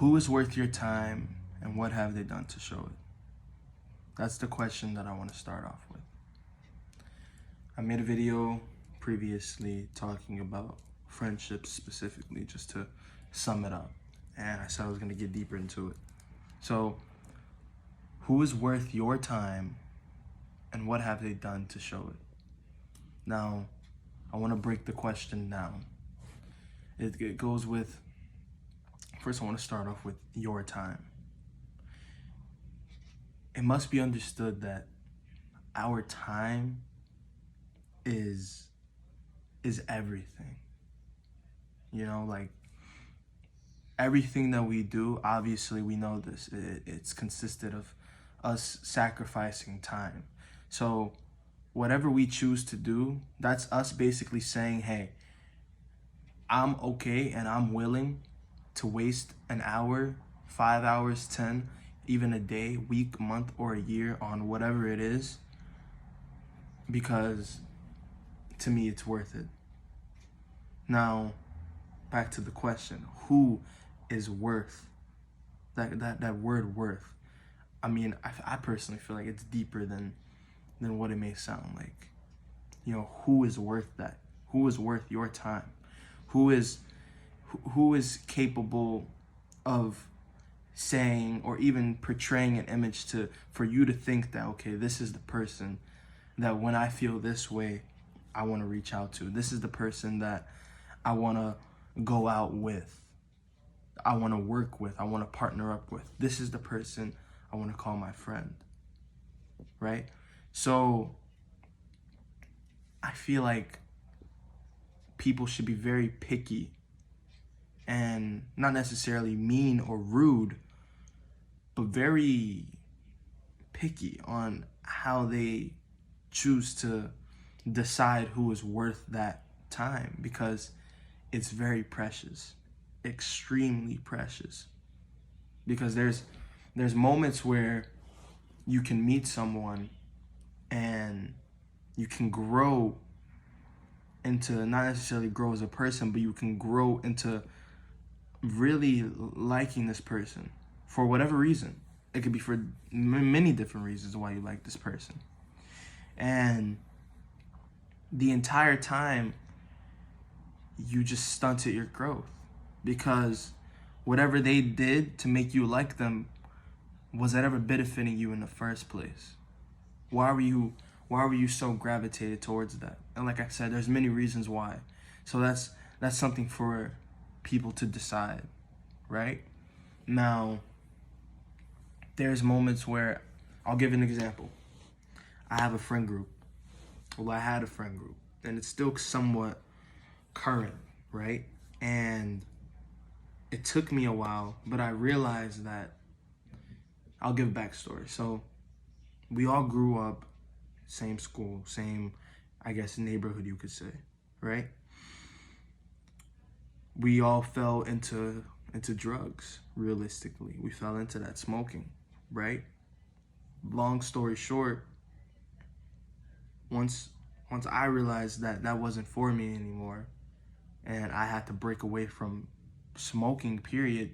Who is worth your time and what have they done to show it? That's the question that I want to start off with. I made a video previously talking about friendships specifically, just to sum it up. And I said I was going to get deeper into it. So, who is worth your time and what have they done to show it? Now, I want to break the question down. It goes with, first I want to start off with your time. It must be understood that our time is everything. You know, like everything that we do, obviously we know this, it's consisted of us sacrificing time. So whatever we choose to do, that's us basically saying, hey, I'm okay and I'm willing to waste an hour, 5 hours, 10, even a day, week, month, or a year on whatever it is, because to me it's worth it. Now, back to the question, who is worth? That word worth. I mean, I personally feel like it's deeper than what it may sound like. You know, who is worth that? Who is worth your time? Who is capable of saying or even portraying an image for you to think that, okay, this is the person that when I feel this way, I want to reach out to. This is the person that I want to go out with. I want to work with. I want to partner up with. This is the person I want to call my friend. Right? So I feel like people should be very picky and not necessarily mean or rude, but very picky on how they choose to decide who is worth that time, because it's very precious, extremely precious. Because there's moments where you can meet someone and you can grow into, not necessarily grow as a person, but you can grow into really liking this person for whatever reason. It could be for many different reasons why you like this person. And the entire time, you just stunted your growth, because whatever they did to make you like them, was that ever benefiting you in the first place? Why were you so gravitated towards that? And like I said, there's many reasons why. So that's something for people to decide, right? Now, there's moments where, I'll give an example. I have a friend group. Well, I had a friend group, and it's still somewhat current, right? And it took me a while, but I realized that, I'll give a backstory. So we all grew up, same school, same, I guess, neighborhood, you could say, right? We all fell into drugs, realistically. We fell into that smoking, right? Long story short, once I realized that wasn't for me anymore, and I had to break away from smoking, period,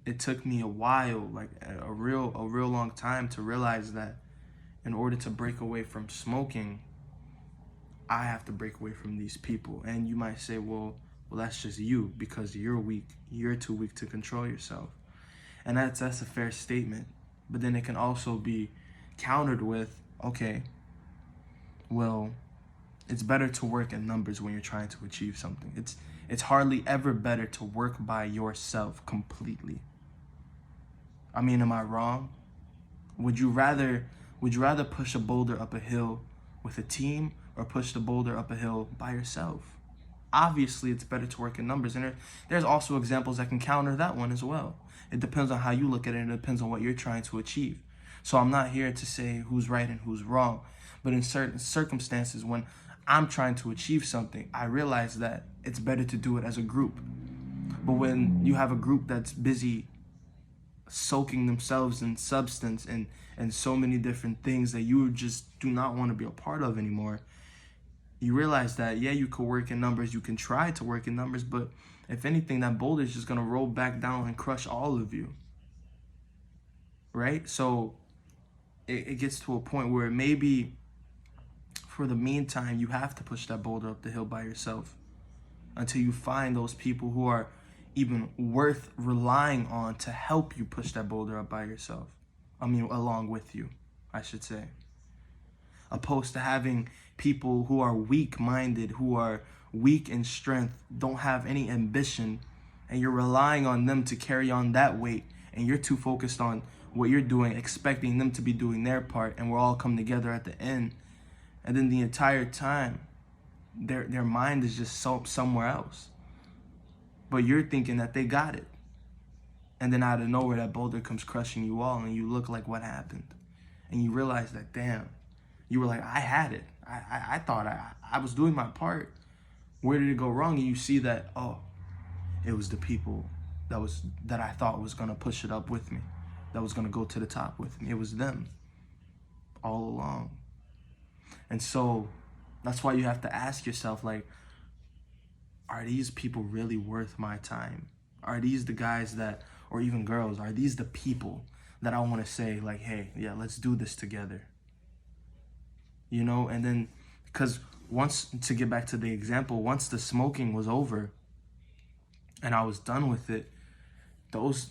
it took me a while, like a real long time, to realize that in order to break away from smoking, I have to break away from these people. And you might say, well, that's just you, because you're weak. You're too weak to control yourself. And that's a fair statement. But then it can also be countered with, okay, well, it's better to work in numbers when you're trying to achieve something. It's hardly ever better to work by yourself completely. I mean, am I wrong? Would you rather push a boulder up a hill with a team, or push the boulder up a hill by yourself? Obviously, it's better to work in numbers. And there's also examples that can counter that one as well. It depends on how you look at it, and it depends on what you're trying to achieve. So I'm not here to say who's right and who's wrong. But in certain circumstances, when I'm trying to achieve something, I realize that it's better to do it as a group. But when you have a group that's busy soaking themselves in substance and so many different things that you just do not want to be a part of anymore, You realize that, yeah, you could work in numbers, you can try to work in numbers, but if anything, that boulder is just going to roll back down and crush all of you, right? So it gets to a point where maybe for the meantime, you have to push that boulder up the hill by yourself until you find those people who are even worth relying on to help you push that boulder up by yourself. I mean, along with you, I should say. Opposed to having people who are weak-minded, who are weak in strength, don't have any ambition, and you're relying on them to carry on that weight, and you're too focused on what you're doing, expecting them to be doing their part, and we're all come together at the end. And then the entire time, their mind is just somewhere else. But you're thinking that they got it. And then out of nowhere, that boulder comes crushing you all, and you look like, what happened? And you realize that, damn, you were like, I had it. I thought I was doing my part. Where did it go wrong? And you see that, oh, it was the people that I thought was going to push it up with me, that was going to go to the top with me. It was them all along. And so that's why you have to ask yourself, like, are these people really worth my time? Are these the guys that, or even girls, are these the people that I want to say, like, hey, yeah, let's do this together? You know, and then, because once, to get back to the example, once the smoking was over and I was done with it, those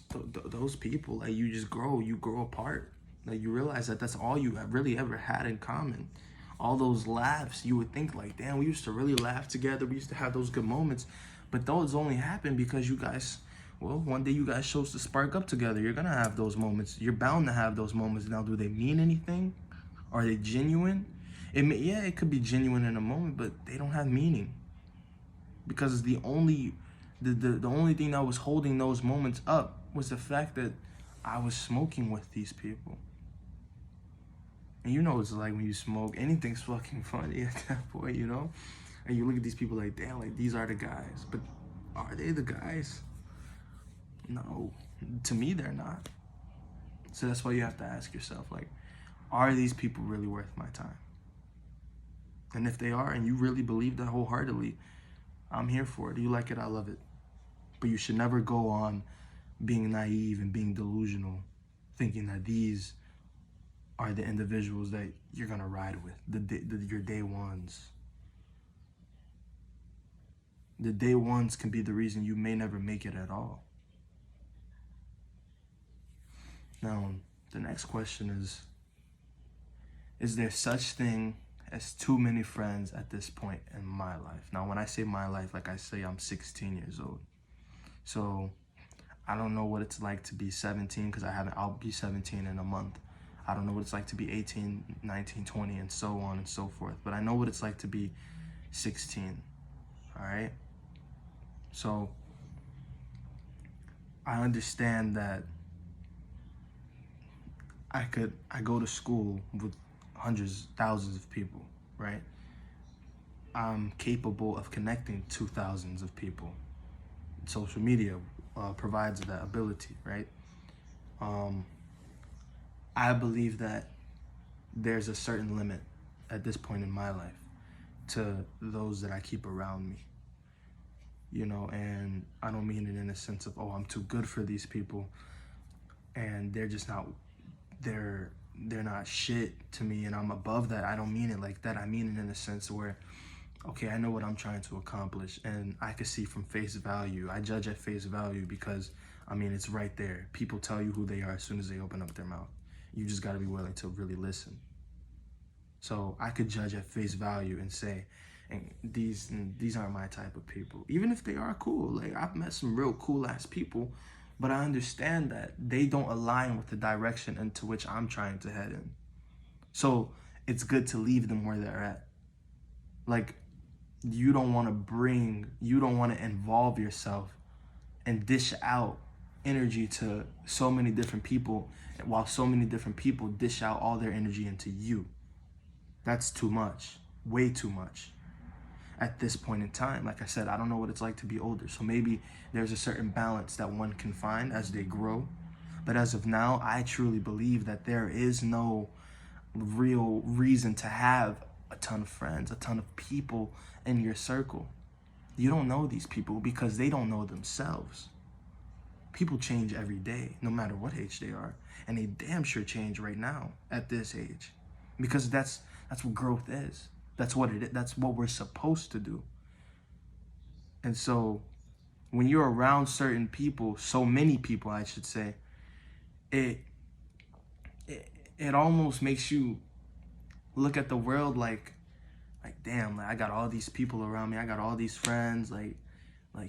people, like, you grow apart. Like, you realize that that's all you have really ever had in common. All those laughs, you would think like, damn, we used to really laugh together. We used to have those good moments. But those only happen because you guys, well, one day you guys chose to spark up together. You're going to have those moments. You're bound to have those moments. Now, do they mean anything? Are they genuine? It could be genuine in a moment, but they don't have meaning. Because the only thing that was holding those moments up was the fact that I was smoking with these people. And you know, it's like when you smoke, anything's fucking funny at that point, you know? And you look at these people like, damn, like, these are the guys. But are they the guys? No. To me, they're not. So that's why you have to ask yourself, like, are these people really worth my time? And if they are, and you really believe that wholeheartedly, I'm here for it. You like it, I love it. But you should never go on being naive and being delusional, thinking that these are the individuals that you're gonna ride with, your day ones. The day ones can be the reason you may never make it at all. Now, the next question is there such thing as too many friends at this point in my life? Now, when I say my life, like I say, I'm 16 years old. So I don't know what it's like to be 17, because I'll be 17 in a month. I don't know what it's like to be 18, 19, 20, and so on and so forth. But I know what it's like to be 16, all right? So I understand that I go to school with hundreds, thousands of people, right? I'm capable of connecting to thousands of people. Social media provides that ability, right? I believe that there's a certain limit at this point in my life to those that I keep around me, you know, and I don't mean it in a sense of, oh, I'm too good for these people and they're just not, they're not shit to me and I'm above that. I don't mean it like that. I mean it in a sense where, okay, I know what I'm trying to accomplish and I can see from face value. I judge at face value because, I mean, it's right there. People tell you who they are as soon as they open up their mouth. You just got to be willing to really listen. So I could judge at face value and say, and these aren't my type of people. Even if they are cool. Like, I've met some real cool ass people, but I understand that they don't align with the direction into which I'm trying to head in. So it's good to leave them where they're at. Like, you don't want to involve yourself and dish out energy to so many different people, while so many different people dish out all their energy into you. That's too much, way too much at this point in time. Like I said, I don't know what it's like to be older, so maybe there's a certain balance that one can find as they grow. But as of now, I truly believe that there is no real reason to have a ton of friends, a ton of people in your circle. You don't know these people because they don't know themselves. People change every day, no matter what age they are. And they damn sure change right now at this age. Because that's what growth is. That's what it is. That's what we're supposed to do. And so when you're around certain people, so many people, I should say, it almost makes you look at the world like damn, like I got all these people around me. I got all these friends. Like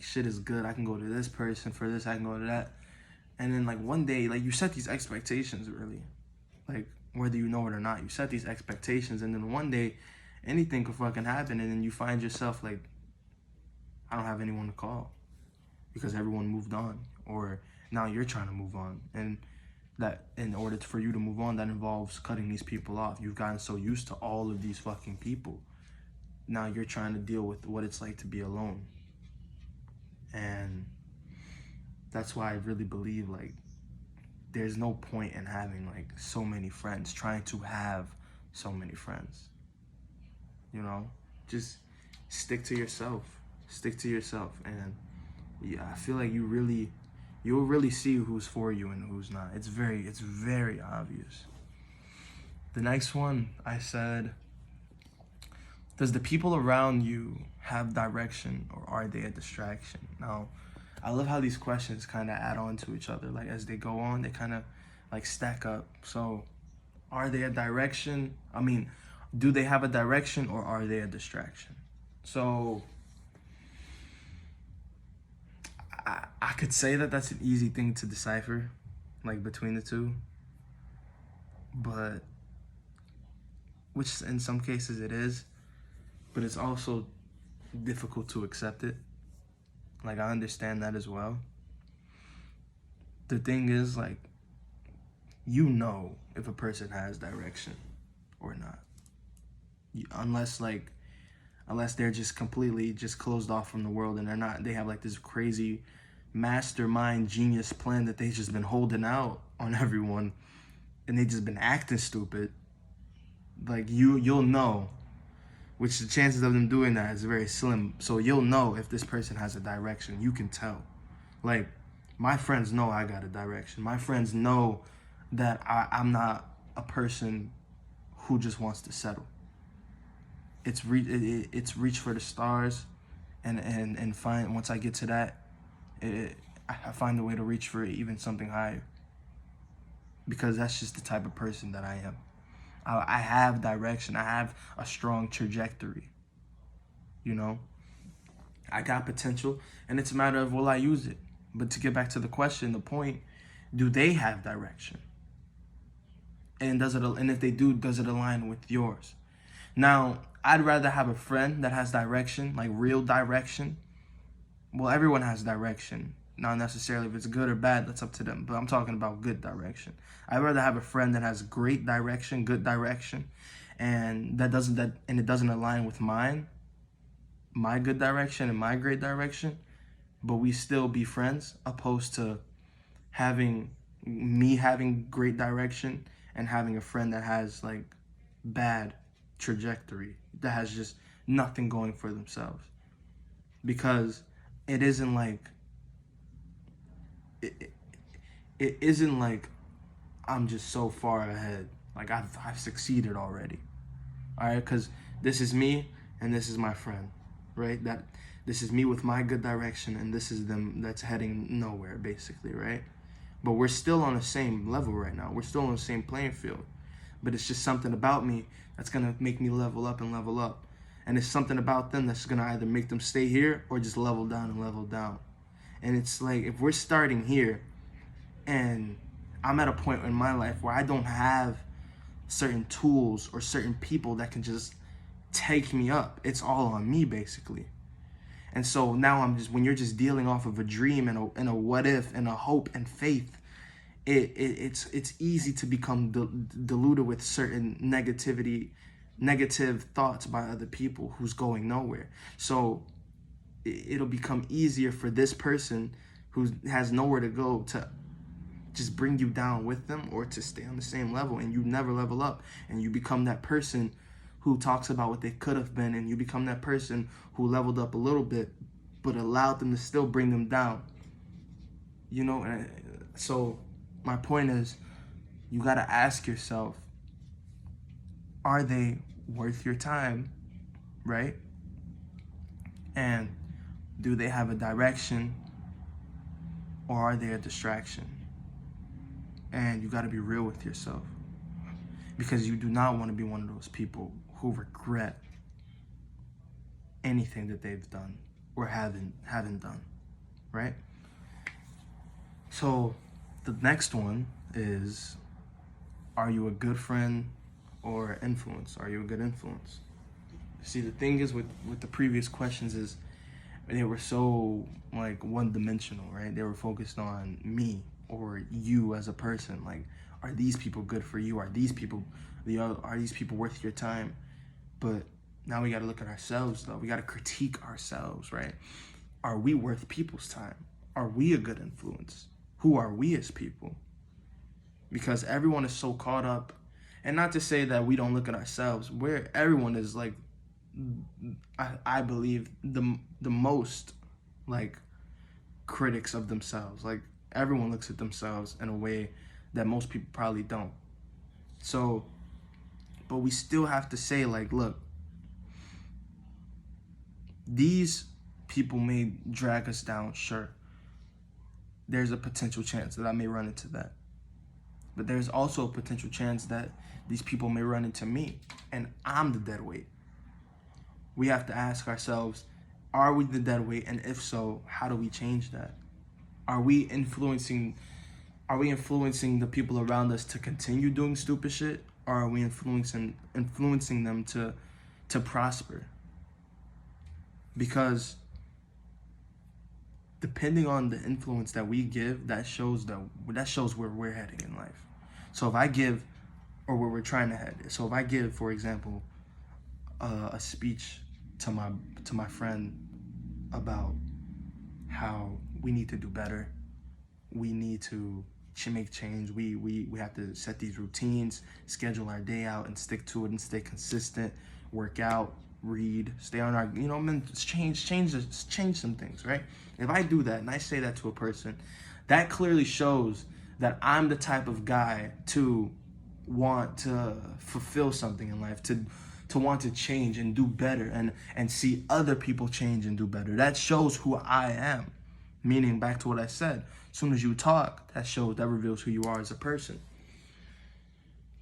shit is good. I can go to this person for this. I can go to that. And then like one day, like you set these expectations really, like whether you know it or not, you set these expectations, and then one day anything could fucking happen, and then you find yourself like, I don't have anyone to call because everyone moved on, or now you're trying to move on, and that in order for you to move on, that involves cutting these people off. You've gotten so used to all of these fucking people. Now you're trying to deal with what it's like to be alone. And that's why I really believe like there's no point in having like so many friends, trying to have so many friends. You know, just stick to yourself. Stick to yourself. And yeah, I feel like you'll really see who's for you and who's not. It's very obvious. The next one, I said, does the people around you have direction, or are they a distraction? Now, I love how these questions kind of add on to each other. Like as they go on, they kind of like stack up. So are they a direction? I mean, do they have a direction, or are they a distraction? So I could say that that's an easy thing to decipher, like between the two. But, which in some cases it is, but it's also difficult to accept it. Like I understand that as well. The thing is, like, you know if a person has direction or not. Unless they're just completely just closed off from the world, and they have like this crazy mastermind genius plan that they've just been holding out on everyone, and they just been acting stupid. Like you'll know, which the chances of them doing that is very slim. So you'll know if this person has a direction. You can tell. Like my friends know I got a direction. My friends know that I'm not a person who just wants to settle. It's reach for the stars, and find, once I get to that, I find a way to reach for even something higher. Because that's just the type of person that I am. I have direction. I have a strong trajectory. You know, I got potential, and it's a matter of will I use it. But to get back to the question, the point, do they have direction? And if they do, does it align with yours? Now, I'd rather have a friend that has direction, like real direction. Well, everyone has direction. Not necessarily if it's good or bad, that's up to them. But I'm talking about good direction. I'd rather have a friend that has great direction, good direction, and it doesn't align with mine, my good direction and my great direction, but we still be friends, opposed to having great direction and having a friend that has like bad trajectory, that has just nothing going for themselves. Because it isn't like it isn't like I'm just so far ahead, like I've succeeded already. All right, because this is me and this is my friend, right? That this is me with my good direction, and this is them that's heading nowhere, basically, right? But we're still on the same level right now. We're still on the same playing field. But it's just something about me that's gonna make me level up and level up. And it's something about them that's gonna either make them stay here or just level down and level down. And it's like, if we're starting here and I'm at a point in my life where I don't have certain tools or certain people that can just take me up, it's all on me, basically. And so now when you're just dealing off of a dream and a what if and a hope and faith, it's easy to become diluted with certain negative thoughts by other people who's going nowhere. So it'll become easier for this person who has nowhere to go to just bring you down with them, or to stay on the same level, and you never level up, and you become that person who talks about what they could have been, and you become that person who leveled up a little bit but allowed them to still bring them down. You know, and so my point is, you got to ask yourself, are they worth your time, right? And do they have a direction, or are they a distraction? And you got to be real with yourself, because you do not want to be one of those people who regret anything that they've done or haven't done, right? So the next one is, are you a good friend or influence? Are you a good influence? See, the thing is with the previous questions is they were so like one-dimensional, right? They were focused on me or you as a person. Like, are these people good for you? Are these people worth your time? But now we got to look at ourselves, though. We got to critique ourselves, right? Are we worth people's time? Are we a good influence? Who are we as people? Because everyone is so caught up, and not to say that we don't look at ourselves, where everyone is like, I believe the most like critics of themselves. Like, everyone looks at themselves in a way that most people probably don't. So, but we still have to say, like, look, these people may drag us down, sure. There's a potential chance that I may run into that. But there's also a potential chance that these people may run into me, and I'm the dead weight. We have to ask ourselves, are we the dead weight? And if so, how do we change that? Are we influencing the people around us to continue doing stupid shit? Or are we influencing them to prosper? Because depending on the influence that we give, that shows where we're heading in life. So if I give, or where we're trying to head. So if I give, for example, a speech to my friend about how we need to do better, we need to make change, we have to set these routines, schedule our day out and stick to it and stay consistent, work out, read, stay on our, change some things, right? If I do that and I say that to a person, that clearly shows that I'm the type of guy to want to fulfill something in life, to want to change and do better, and see other people change and do better. That shows who I am. Meaning, back to what I said, as soon as you talk, that reveals who you are as a person.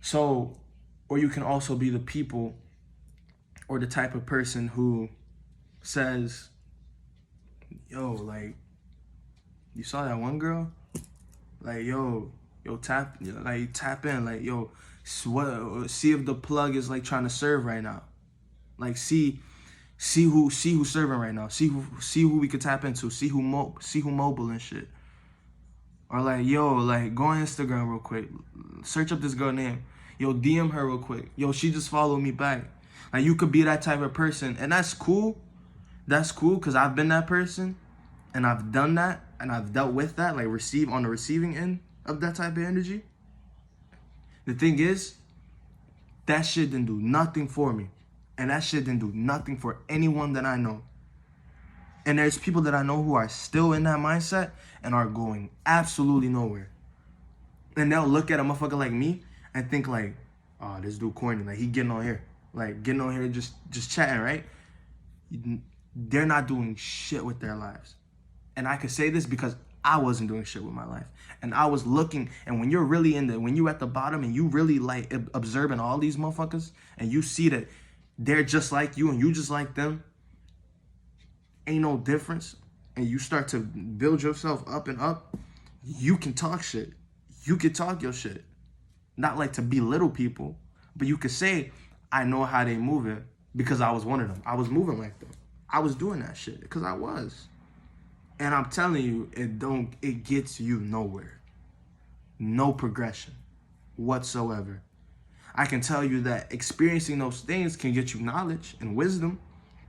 So, or you can also be the people or the type of person who says, yo, like, you saw that one girl? Like, yo, tap in, like, yo, see if the plug is like trying to serve right now. Like, see who's serving right now. See who we could tap into. See who mobile and shit. Or like, yo, like, go on Instagram real quick. Search up this girl name. Yo, DM her real quick. Yo, she just followed me back. Like, you could be that type of person, and that's cool. That's cool, because I've been that person, and I've done that, and I've dealt with that, like, on the receiving end of that type of energy. The thing is, that shit didn't do nothing for me. And that shit didn't do nothing for anyone that I know. And there's people that I know who are still in that mindset and are going absolutely nowhere. And they'll look at a motherfucker like me and think like, oh, this dude corny. Like, he getting on here. Like, getting on here just chatting, right? They're not doing shit with their lives. And I can say this because I wasn't doing shit with my life. And I was looking, and when you're really when you're at the bottom and you really like observing all these motherfuckers, and you see that they're just like you and you just like them, ain't no difference, and you start to build yourself up and up, you can talk shit. You can talk your shit. Not like to belittle people, but you could say, I know how they move it because I was one of them. I was moving like them. I was doing that shit because I was. And I'm telling you, it gets you nowhere. No progression whatsoever. I can tell you that experiencing those things can get you knowledge and wisdom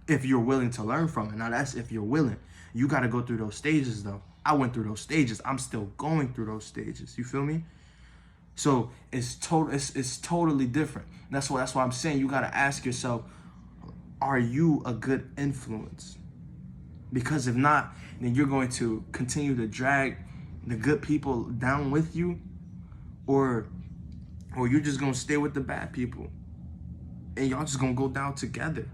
if you're willing to learn from it. Now, that's if you're willing. You got to go through those stages, though. I went through those stages. I'm still going through those stages. You feel me? So it's totally different. That's why I'm saying you gotta ask yourself, are you a good influence? Because if not, then you're going to continue to drag the good people down with you, or you're just gonna stay with the bad people, and y'all just gonna go down together.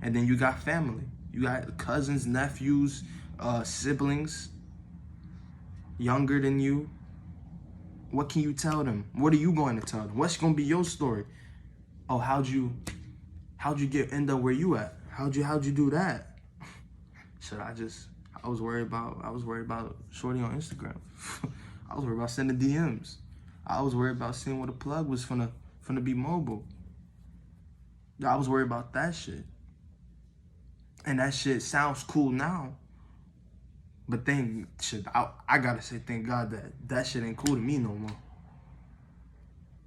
And then you got family, you got cousins, nephews, siblings, younger than you. What can you tell them? What are you going to tell them? What's gonna be your story? Oh, how'd you end up where you at? How'd you do that? I was worried about shorty on Instagram. I was worried about sending DMs. I was worried about seeing what a plug was finna be mobile. I was worried about that shit. And that shit sounds cool now. But I gotta say thank God that shit ain't cool to me no more.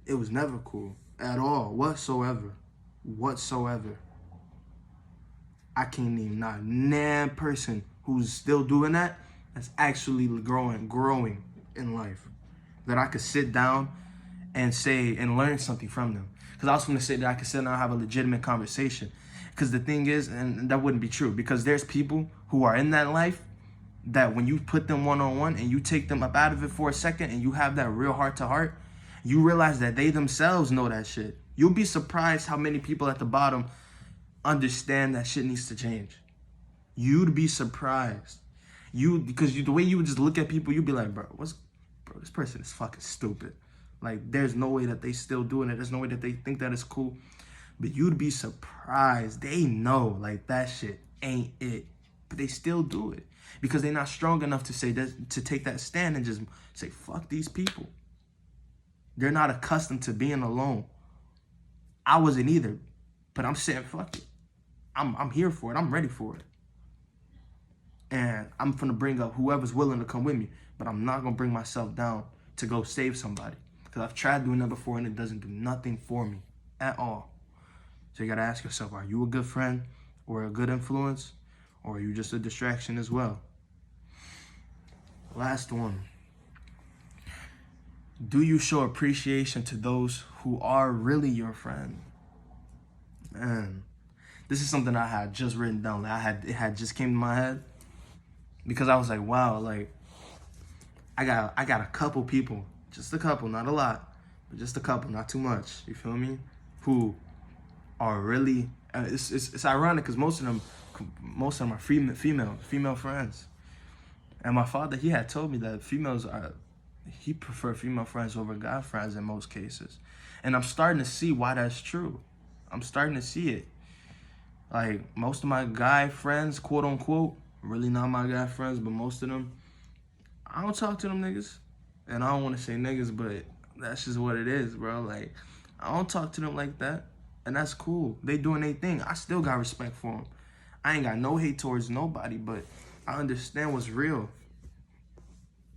It was never cool at all, whatsoever. I can't name not one person who's still doing that that's actually growing in life, that I could sit down and say and learn something from them. Because I was going to say that I could sit down and have a legitimate conversation. Because the thing is, and that wouldn't be true, because there's people who are in that life that when you put them one-on-one and you take them up out of it for a second and you have that real heart-to-heart, you realize that they themselves know that shit. You'll be surprised how many people at the bottom understand that shit needs to change. You'd be surprised. Because the way you would just look at people, you'd be like, bro, this person is fucking stupid. Like, there's no way that they still doing it. There's no way that they think that it's cool. But you'd be surprised. They know, like, that shit ain't it. But they still do it. Because they're not strong enough to say that, to take that stand and just say, fuck these people. They're not accustomed to being alone. I wasn't either. But I'm saying, fuck it. I'm here for it. I'm ready for it. And I'm finna bring up whoever's willing to come with me. But I'm not gonna bring myself down to go save somebody. Because I've tried doing that before and it doesn't do nothing for me at all. So you gotta ask yourself, are you a good friend or a good influence? Or are you just a distraction as well? Last one. Do you show appreciation to those who are really your friend? Man, this is something I had just written down. It had just came to my head. Because I was like, wow, like, I got a couple people, just a couple, not a lot, but just a couple, not too much, you feel me? Who are really, it's ironic because most of them are female friends. And my father, he had told me that he preferred female friends over guy friends in most cases. And I'm starting to see why that's true. I'm starting to see it. Like, most of my guy friends, quote unquote, really not my guy friends, but most of them, I don't talk to them niggas. And I don't want to say niggas, but that's just what it is, bro. Like, I don't talk to them like that. And that's cool. They doing their thing. I still got respect for them. I ain't got no hate towards nobody, but I understand what's real.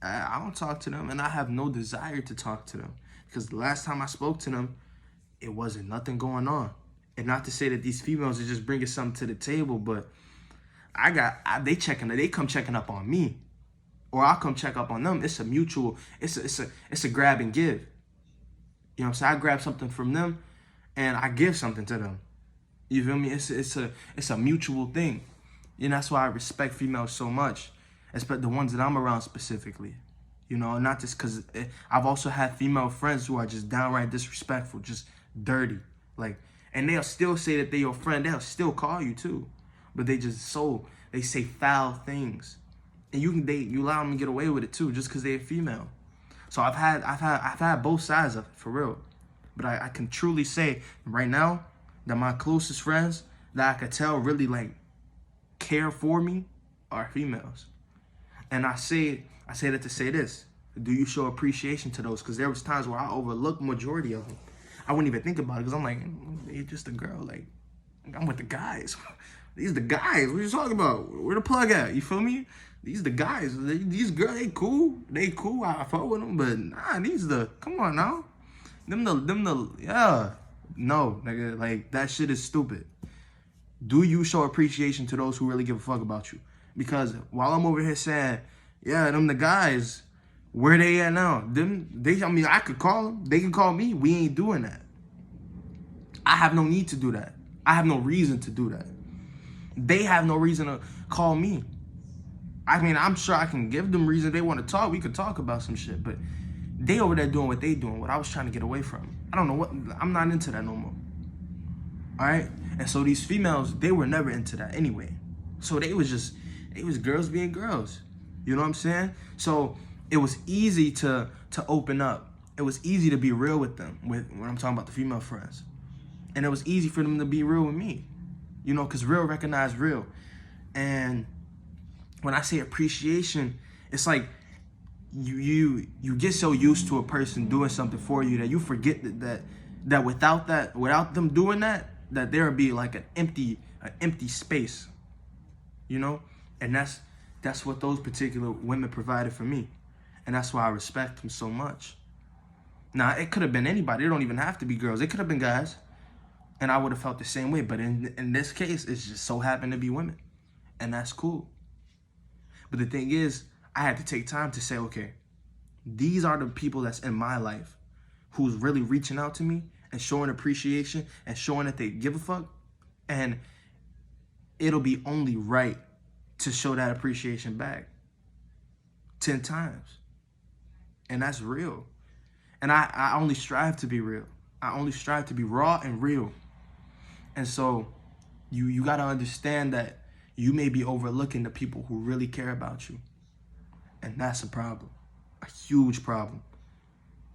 I don't talk to them, and I have no desire to talk to them. Because the last time I spoke to them, it wasn't nothing going on. And not to say that these females are just bringing something to the table, but they come checking up on me, or I'll come check up on them. It's a mutual. It's a grab and give. You know what I'm saying? I grab something from them, and I give something to them. You feel me? It's a mutual thing. And that's why I respect females so much, especially the ones that I'm around specifically. You know, not just because I've also had female friends who are just downright disrespectful, just dirty, like, and they'll still say that they're your friend. They'll still call you too, but they say foul things, and you allow them to get away with it too, just because they're female. So I've had both sides of it, for real. But I can truly say right now that my closest friends that I could tell really like care for me are females. And I say that to say this: do you show appreciation to those? Because there was times where I overlooked majority of them. I wouldn't even think about it because I'm like, you're just a girl. Like, I'm with the guys. These are the guys. What are you talking about? Where the plug at? You feel me? These are the guys. These girls, they cool. They cool. I fuck with them. But nah, come on now. Yeah. No, nigga. Like, that shit is stupid. Do you show appreciation to those who really give a fuck about you? Because while I'm over here saying, yeah, them the guys, Where they at now? I mean, I could call them. They can call me. We ain't doing that. I have no need to do that. I have no reason to do that. They have no reason to call me. I mean, I'm sure I can give them reason they want to talk. We could talk about some shit, but they over there doing what they doing, what I was trying to get away from. I don't know what, I'm not into that no more. All right? And so these females, they were never into that anyway. So they was girls being girls. You know what I'm saying? So it was easy to open up. It was easy to be real with them, when I'm talking about the female friends. And it was easy for them to be real with me. You know, because real recognize real. And when I say appreciation, it's like you get so used to a person doing something for you that you forget that without them doing that there would be like an empty space, you know. And that's what those particular women provided for me, and that's why I respect them so much. Now it could have been anybody. It don't even have to be girls. It could have been guys, and I would have felt the same way. But in this case, it's just so happened to be women, and that's cool. But the thing is, I had to take time to say, okay, these are the people that's in my life who's really reaching out to me and showing appreciation and showing that they give a fuck. And it'll be only right to show that appreciation back 10 times. And that's real. And I only strive to be real. I only strive to be raw and real. And so you got to understand that you may be overlooking the people who really care about you. And that's a problem, a huge problem.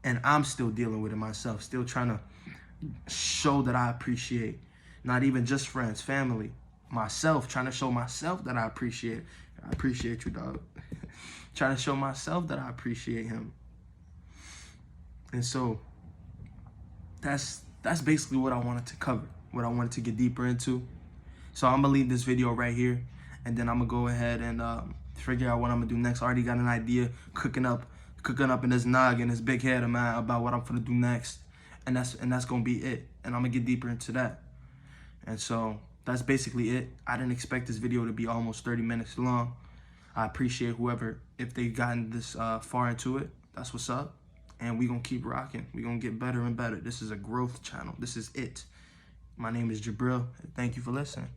And I'm still dealing with it myself, still trying to show that I appreciate, not even just friends, family, myself, trying to show myself that I appreciate you, dog. Trying to show myself that I appreciate him. And so that's basically what I wanted to cover, what I wanted to get deeper into. So I'm gonna leave this video right here, and then I'm gonna go ahead and figure out what I'm gonna do next. I already got an idea cooking up in this noggin, this big head of mine about what I'm gonna do next, and that's gonna be it. And I'm gonna get deeper into that. And so that's basically it. I didn't expect this video to be almost 30 minutes long. I appreciate whoever, if they've gotten this far into it. That's what's up. And we gonna keep rocking. We gonna get better and better. This is a growth channel. This is it. My name is Jabril. Thank you for listening.